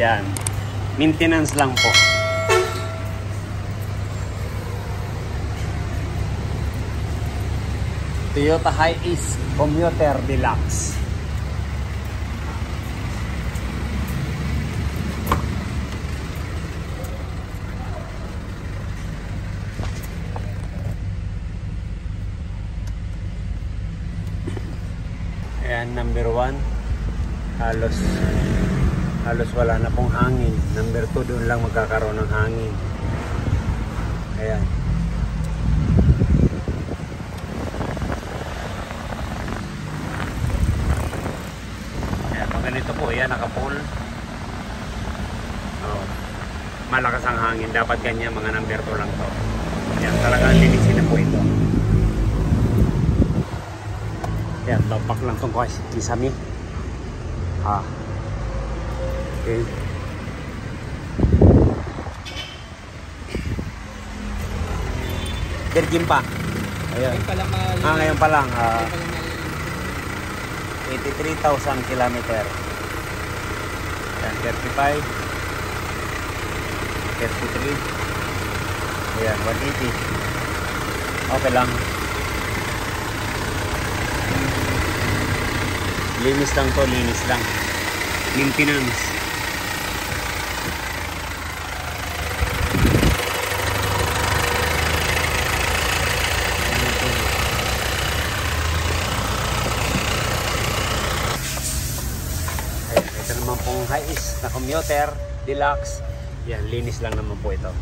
Yan. Maintenance lang po. Toyota Hiace Commuter Deluxe. Ayan, number 1. Halos wala na pong hangin. Number 2, doon lang magkakaroon ng hangin. Ayan. Ayan, pag ganito po, ayan, naka-full. Oh, malakas ang hangin. Dapat ganyan, mga number 2 lang to. Ayan, talagang linisin na po ito. Ayan, lapak lang itong kisame. Okay. Virgin pa. Ayan. Ngayon pa lang. 83,000 kilometer. Ayan, 35. 33. Ayan, 180. Okay lang. Linis lang to, linis lang. Maintenance. Ito naman pong Hiace na Commuter Deluxe. Yan, linis lang naman po ito.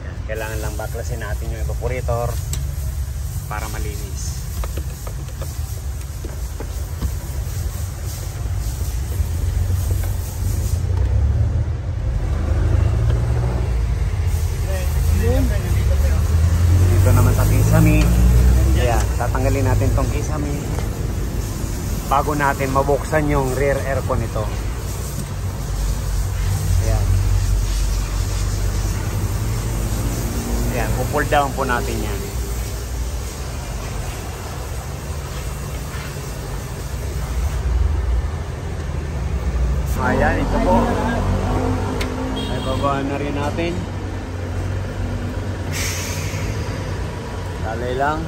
Yan, kailangan lang baklasin natin yung evaporator para malinis. Dito naman sa kisame. Ayan, tatanggalin natin tong kisame bago natin mabuksan yung rear aircon nito. Ayan. Ayan, pull down po natin yan. Ayan, ito po. Ay, babaan na rin natin. Talay lang.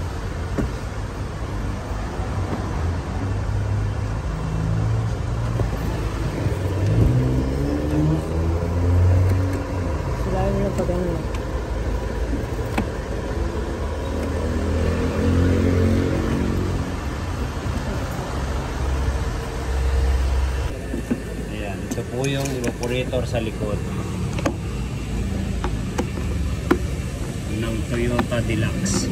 Sila nyo pag ano. Ayan, ito po yung evaporator sa likod ng Toyota Deluxe.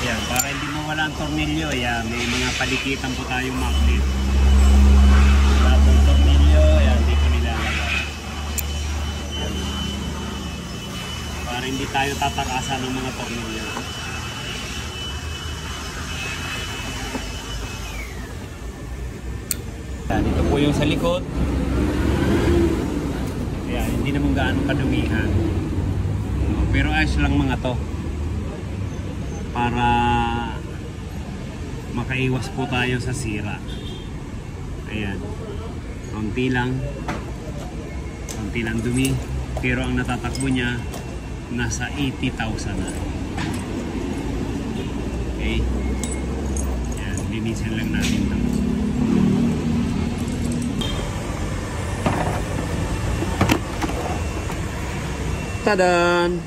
Ayan, para hindi mawala ang tornilyo, ayan, may mga palikitan po tayong magnet. Wala pong tornilyo, ayan, dito nilalagay. Ayan. Para hindi tayo tatakasan ng mga tornilyo. Ayan, ito po yung sa likod. Ayan, hindi naman gaano kadumihan. Pero ayos lang mga to. Para makaiwas po tayo sa sira. Ayan. Kaunti lang dumi. Pero ang natatakbo niya nasa 80,000 na. Okay. Ayan. Linisin lang natin ito. Tadan!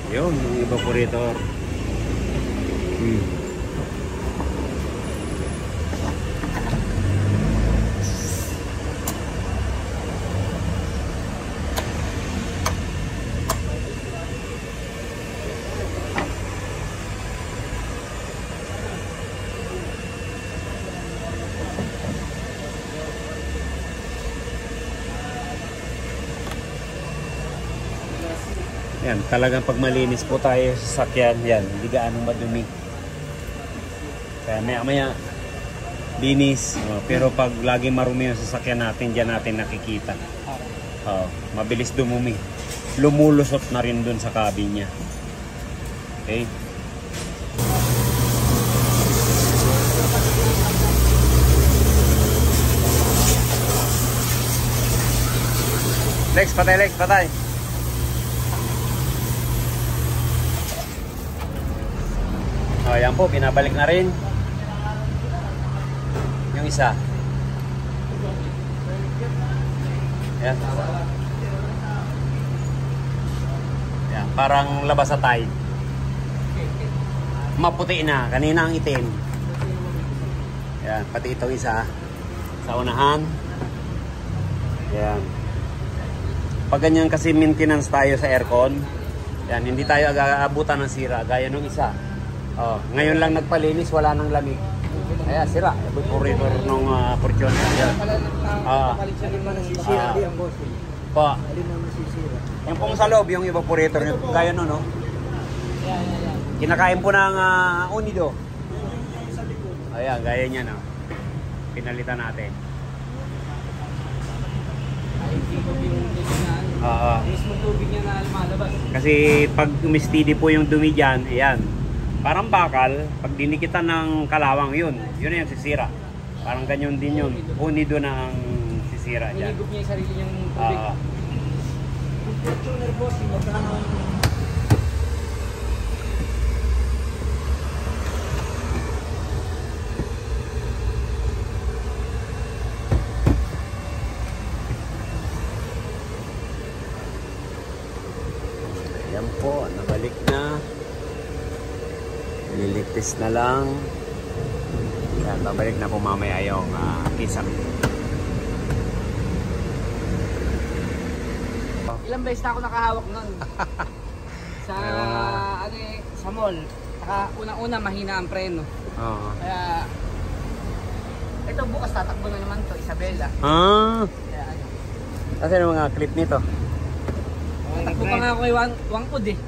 Yun, yung evaporator. Yan, talagang pag malinis po tayo sa sakyan, yan, hindi gaano madumi. Kaya maya linis. Pero pag lagi marumi yung sasakyan natin, dyan natin nakikita. Mabilis dumumi. Lumulusot na rin dun sa cabin niya. Okay. Lex, patay, Lex, patay. Ayan po, binabalik na rin. Yung isa. Ayan. Ayan, parang labas sa tide. Maputi na, kanina ang itim. Ayan, pati itong isa. Sa unahan. Ayan. Pag ganyan kasi maintenance tayo sa aircon, yan, hindi tayo aabutan ng sira, gaya nung isa. Ngayon lang nagpalinis, wala nang lamig. Kaya sira, evaporator nung Fortuner. Yan. Pa. Yung pong sa loob, yung evaporator, gaya nun, no? Kinakain po ng Unido. Ayan, gaya niya, no? Pinalitan natin. Mismo tubig niya na lumalabas. Kasi pag umistidi po yung dumi dyan, ayan, parang bakal, pag dinikitan ng kalawang, yun na yung sisira. Parang ganyan din yun. Unido na ang sisira dyan. Hinigop niya yung sarili niyang tubig. Yung Fortuner boss, yung magkano. Ayan po, nabalik na. Liligtis na lang. Ayan, babalik na po mamaya yung kisame. Ilang beses na ako nakahawak nun. Sa sa mall. Saka unang-una mahina ang preno. Kaya ito bukas tatakbo na naman to, Isabela. Kaya ano. Kasi yung mga clip nito. Takbo pa nga ako kay Wangpud eh.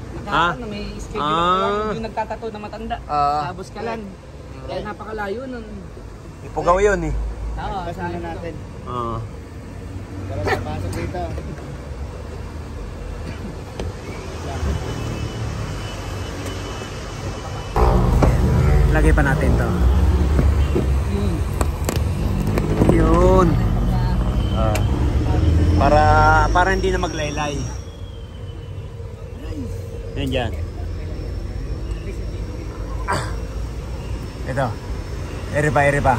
May schedule yung nagtatato na matanda. Tapos Kalan. Kaya napakalayo nun. Ipugaw yun eh. Oo, saan natin. Para napasok dito. Lagay pa natin to. Yun. Para hindi na maglaylay. Yan dyan. Ito. Ere pa.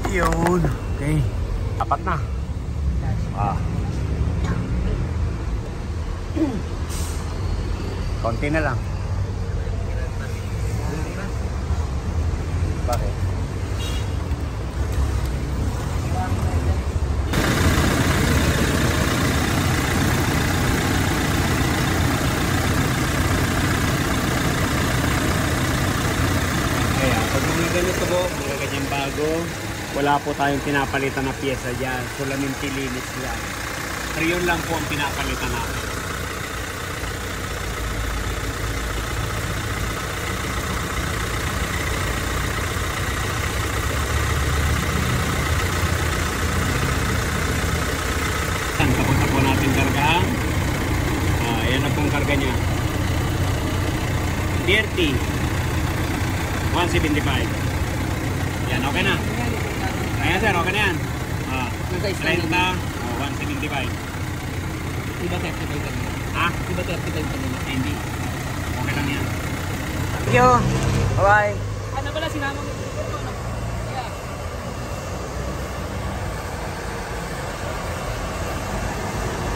Yun. Okay. Apat na. Konti na lang. Bakit? Ganito po, mga ganyang bago, wala po tayong pinapalitan na pyesa dyan. Sulamin tilinis lang. Pero yun lang po ang pinapalitan natin. Tapos na po natin kargaan. Ayan na pong karga niya. 30. 175. Yan, okay na. Ayan sir, okay na yan. 30, 175. Iba 35 kanina. Iba 35 kanina. Hindi. Okay lang yan. Thank you. Bye-bye. Ano pala, sinama mo ito?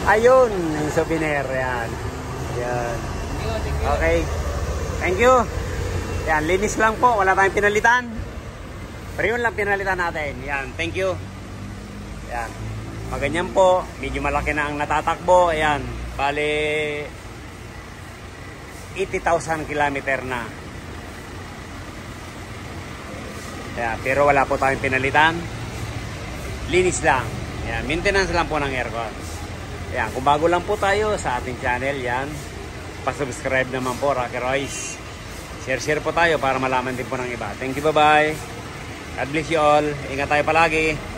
Ayun, yung souvenir. Yan. Yan. Okay. Thank you. Yan, linis lang po. Wala tayong pinalitan. Pero yun lang pinalitan natin. Yan, thank you. Yan. Maganyan po. Medyo malaki na ang natatakbo. Ayan. Bale, 80,000 kilometer na. Ayan, pero wala po tayong pinalitan. Linis lang. Ayan, maintenance lang po ng aircon. Ayan, kung bago lang po tayo sa ating channel, yan. Pa-subscribe naman po, Rocky Royce. Share po tayo para malaman din po ng iba. Thank you, bye-bye. God bless you all. Ingat tayo palagi.